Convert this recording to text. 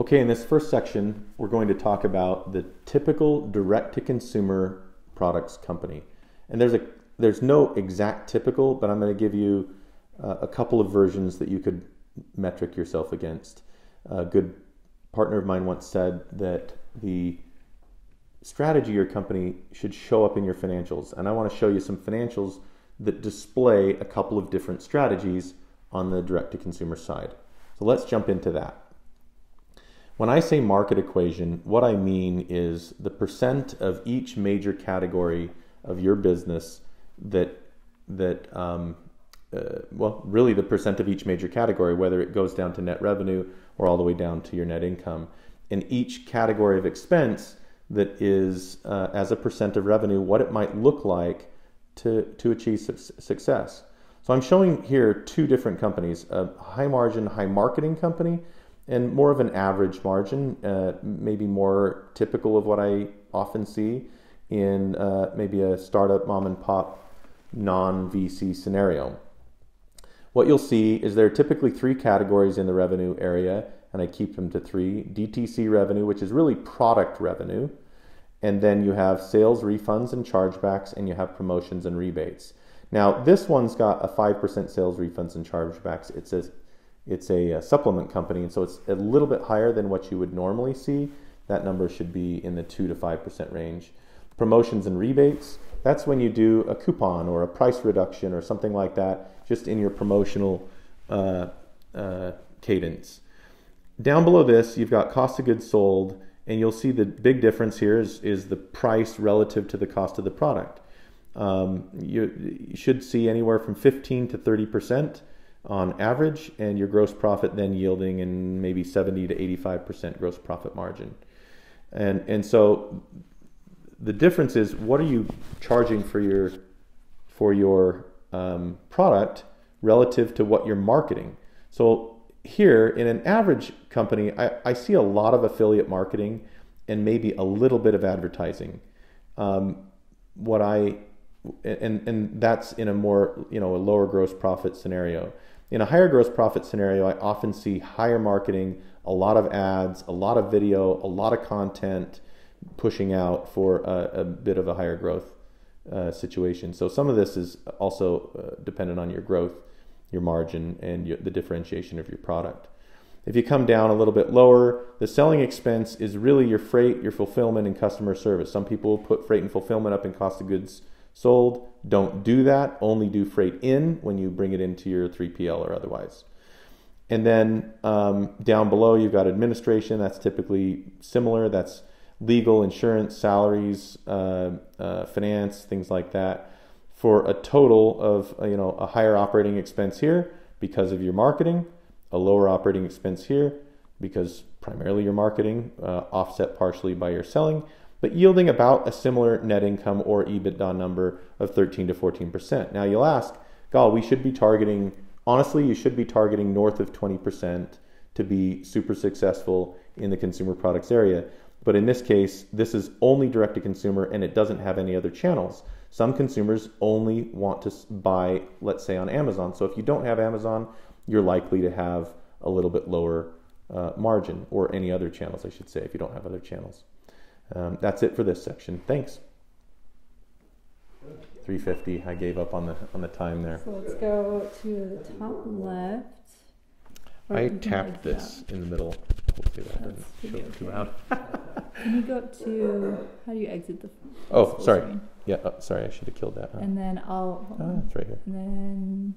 Okay, in this first section, we're going to talk about the typical direct-to-consumer products company. And there's no exact typical, but I'm going to give you a couple of versions that you could metric yourself against. A good partner of mine once said that the strategy of your company should show up in your financials. And I want to show you some financials that display a couple of different strategies on the direct-to-consumer side. So let's jump into that. When I say market equation, what I mean is the percent of each major category of your business really the percent of each major category, whether it goes down to net revenue or all the way down to your net income. And each category of expense that is, as a percent of revenue, what it might look like to achieve success. So I'm showing here two different companies, a high margin, high marketing company, and more of an average margin, maybe more typical of what I often see in maybe a startup mom and pop non-VC scenario. What you'll see is there are typically three categories in the revenue area, and I keep them to three. DTC revenue, which is really product revenue, and then you have sales refunds and chargebacks, and you have promotions and rebates. Now, this one's got a 5% sales refunds and chargebacks. It's a supplement company, and so it's a little bit higher than what you would normally see. That number should be in the 2 to 5% range. Promotions and rebates, that's when you do a coupon or a price reduction or something like that, just in your promotional cadence. Down below this, you've got cost of goods sold, and you'll see the big difference here is the price relative to the cost of the product. You should see anywhere from 15 to 30% on average, and your gross profit then yielding in maybe 70 to 85% gross profit margin. And so the difference is, what are you charging for your product relative to what you're marketing? So here in an average company, I see a lot of affiliate marketing and maybe a little bit of advertising. And that's in a more, a lower gross profit scenario. In a higher gross profit scenario, I often see higher marketing, a lot of ads, a lot of video, a lot of content pushing out for a bit of a higher growth situation. So some of this is also dependent on your growth, your margin, and the differentiation of your product. If you come down a little bit lower, the selling expense is really your freight, your fulfillment, and customer service. Some people put freight and fulfillment up in cost of goods sold. Don't do that. Only do freight in when you bring it into your 3PL or otherwise. And then down below, you've got administration. That's typically similar. That's legal, insurance, salaries, finance, things like that, for a total of a higher operating expense here because of your marketing, a lower operating expense here because primarily your marketing, offset partially by your selling, but yielding about a similar net income or EBITDA number of 13 to 14%. Now you'll ask, Gal, you should be targeting north of 20% to be super successful in the consumer products area. But in this case, this is only direct to consumer and it doesn't have any other channels. Some consumers only want to buy, let's say, on Amazon. So if you don't have Amazon, you're likely to have a little bit lower margin, or any other channels, I should say, if you don't have other channels. That's it for this section. Thanks. 3:50. I gave up on the time there. So let's go to the top left. I tapped this in the middle. Hopefully that doesn't show up too loud. Can you go up to, how do you exit the Oh, sorry. screen? Yeah, sorry, I should have killed that. Huh? And then it's right here. And then